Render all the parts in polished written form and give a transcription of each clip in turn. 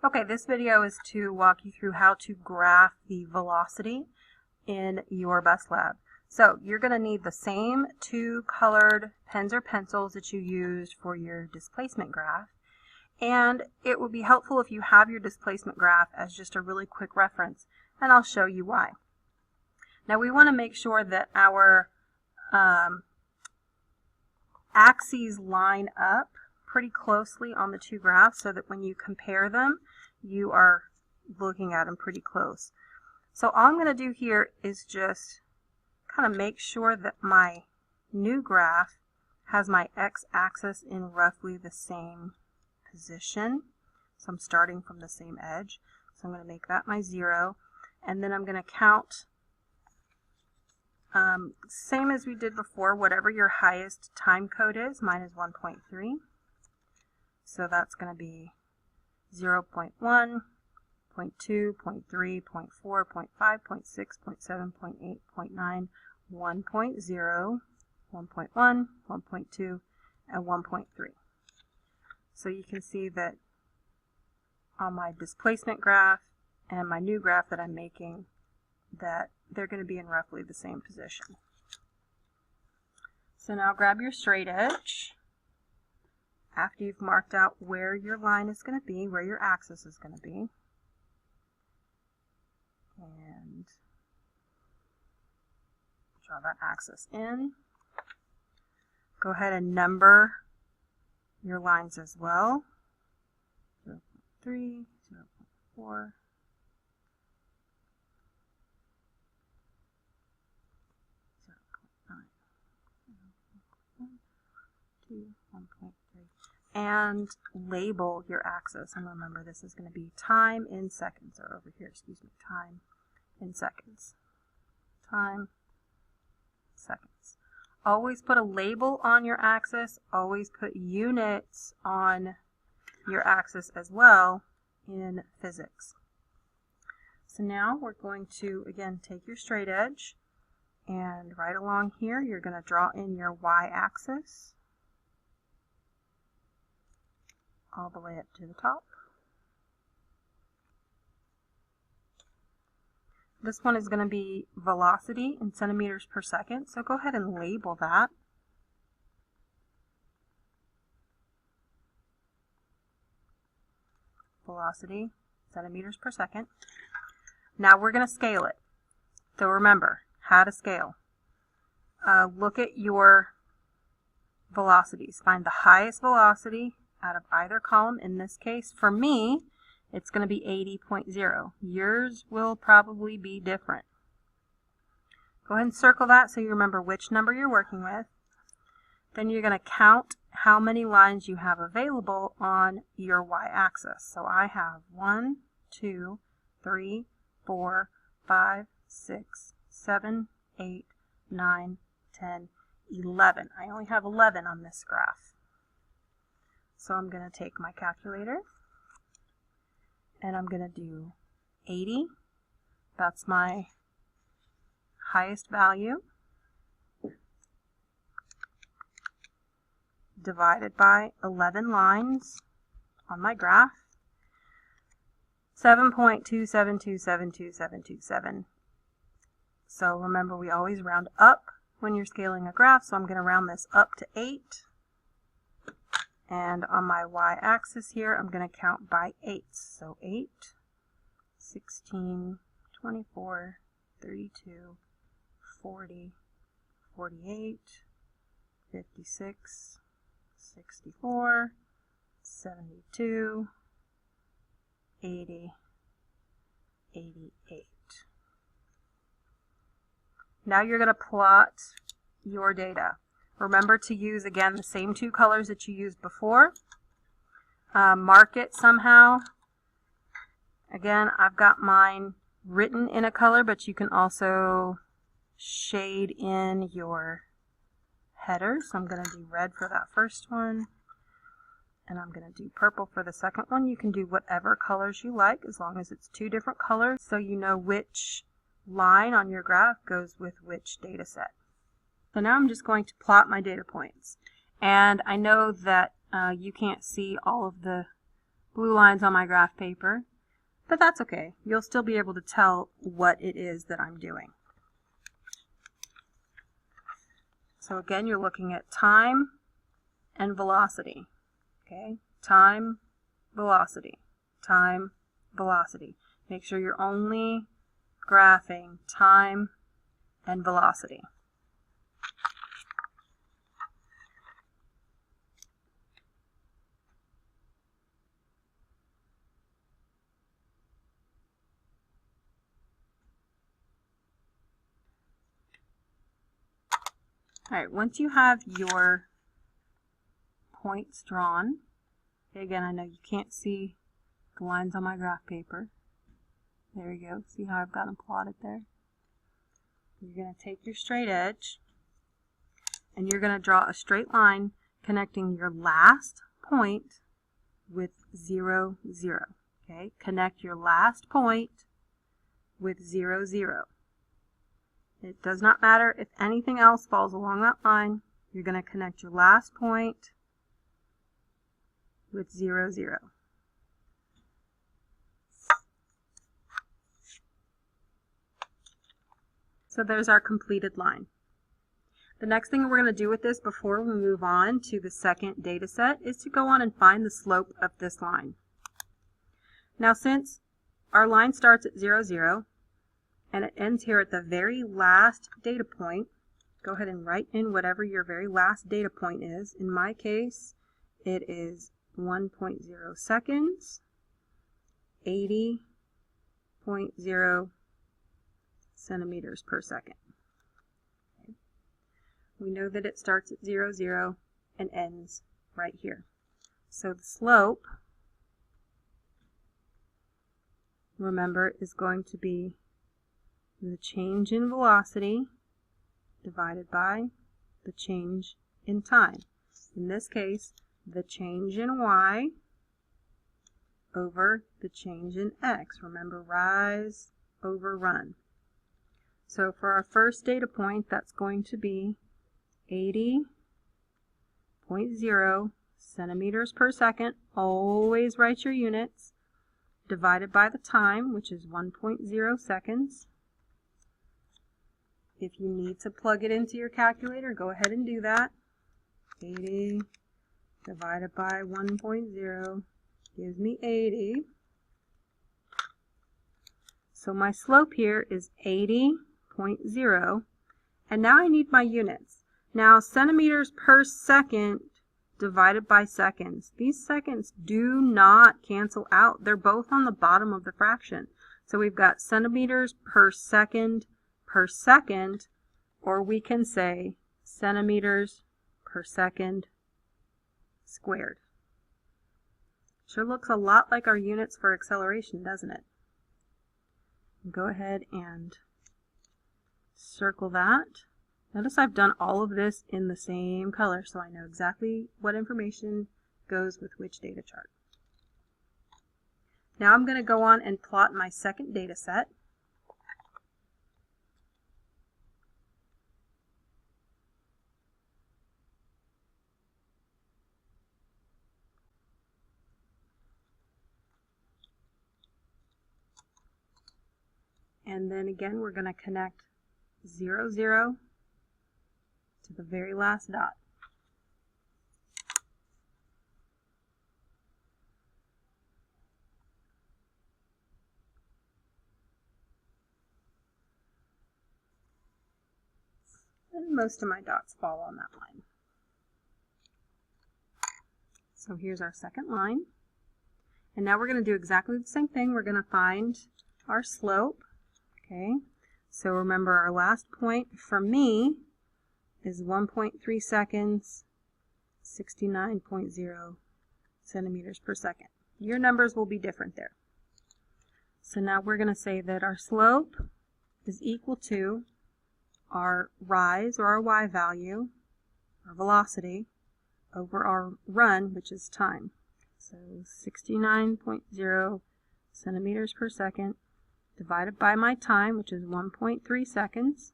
Okay, this video is to walk you through how to graph the velocity in your bus lab. So you're going to need the same two colored pens or pencils that you used for your displacement graph. And it would be helpful if you have your displacement graph as just a really quick reference, and I'll show you why. Now we want to make sure that our axes line up pretty closely on the two graphs so that when you compare them, you are looking at them pretty close. So all I'm going to do here is just kind of make sure that my new graph has my x-axis in roughly the same position. So I'm starting from the same edge. So I'm going to make that my 0. And then I'm going to count, same as we did before, whatever your highest time code is. Mine is 1.3. So that's going to be 0.1, 0.2, 0.3, 0.4, 0.5, 0.6, 0.7, 0.8, 0.9, 1.0, 1.1, 1.2, and 1.3. So you can see that on my displacement graph and my new graph that I'm making, that they're going to be in roughly the same position. So now grab your straight edge after you've marked out where your line is going to be, where your axis is going to be. And draw that axis in. Go ahead and number your lines as well. 0.3, 0.4, 1.3, and label your axis. And remember, this is going to be time in seconds, or over here, excuse me, time in seconds. Time, seconds. Always put a label on your axis. Always put units on your axis as well in physics. So now we're going to, again, take your straight edge, and right along here, you're going to draw in your y-axis all the way up to the top. This one is going to be velocity in centimeters per second, so go ahead and label that. Velocity, centimeters per second. Now we're going to scale it. So remember how to scale. Look at your velocities. Find the highest velocity out of either column. In this case, for me, it's going to be 80.0. Yours will probably be different. Go ahead and circle that so you remember which number you're working with. Then you're going to count how many lines you have available on your y-axis. So I have 1, 2, 3, 4, 5, 6, 7, 8, 9, 10, 11. I only have 11 on this graph. So I'm going to take my calculator and I'm going to do 80. That's my highest value, divided by 11 lines on my graph. 7.2727227. So remember, we always round up when you're scaling a graph, so I'm going to round this up to 8. And on my y-axis here, I'm going to count by 8s. So 8, 16, 24, 32, 40, 48, 56, 64, 72, 80, 88. Now you're going to plot your data. Remember to use, again, the same two colors that you used before. Mark it somehow. Again, I've got mine written in a color, but you can also shade in your headers. So I'm going to do red for that first one, and I'm going to do purple for the second one. You can do whatever colors you like as long as it's two different colors, so you know which line on your graph goes with which data set. So now I'm just going to plot my data points. And I know that you can't see all of the blue lines on my graph paper, but that's okay. You'll still be able to tell what it is that I'm doing. So again, you're looking at time and velocity. Okay, time, velocity, time, velocity. Make sure you're only graphing time and velocity. Alright, once you have your points drawn, again, I know you can't see the lines on my graph paper. There you go. See how I've got them plotted there? You're going to take your straight edge and you're going to draw a straight line connecting your last point with 0, 0. Okay? Connect your last point with 0, 0. It does not matter if anything else falls along that line. You're going to connect your last point with 0, 0. So there's our completed line. The next thing we're going to do with this before we move on to the second data set is to go on and find the slope of this line. Now since our line starts at 0, 0 and it ends here at the very last data point, go ahead and write in whatever your very last data point is. In my case, it is 1.0 seconds, 80.0 centimeters per second. Okay. We know that it starts at 0, 0 and ends right here. So the slope, remember, is going to be the change in velocity divided by the change in time. In this case, the change in y over the change in x. Remember, rise over run. So for our first data point, that's going to be 80.0 centimeters per second. Always write your units. Divided by the time, which is 1.0 seconds. If you need to plug it into your calculator, go ahead and do that. 80 divided by 1.0 gives me 80. So my slope here is 80.0. And now I need my units. Now centimeters per second divided by seconds. These seconds do not cancel out. They're both on the bottom of the fraction. So we've got centimeters per second, or we can say centimeters per second squared. Sure looks a lot like our units for acceleration, doesn't it? Go ahead and circle that. Notice I've done all of this in the same color, so I know exactly what information goes with which data chart. Now I'm going to go on and plot my second data set. And then again, we're going to connect 0, 0 to the very last dot. And most of my dots fall on that line. So here's our second line. And now we're going to do exactly the same thing. We're going to find our slope. Okay, so remember our last point for me is 1.3 seconds, 69.0 centimeters per second. Your numbers will be different there. So now we're going to say that our slope is equal to our rise, or our y value, our velocity, over our run, which is time. So 69.0 centimeters per second divided by my time, which is 1.3 seconds.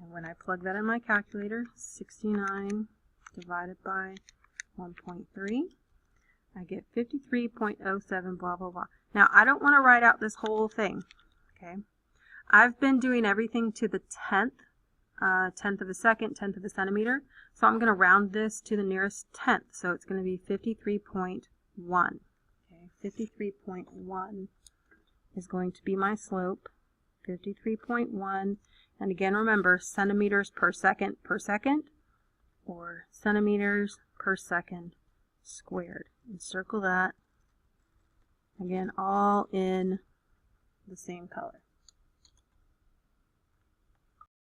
And when I plug that in my calculator, 69 divided by 1.3. I get 53.07, blah, blah, blah. Now, I don't want to write out this whole thing, okay? I've been doing everything to the 10th, 10th of a second, 10th of a centimeter. So I'm going to round this to the nearest 10th. So it's going to be 53.1. Okay, 53.1 is going to be my slope. 53.1. And again, remember, centimeters per second, or centimeters per second squared. And circle that. Again, all in the same color.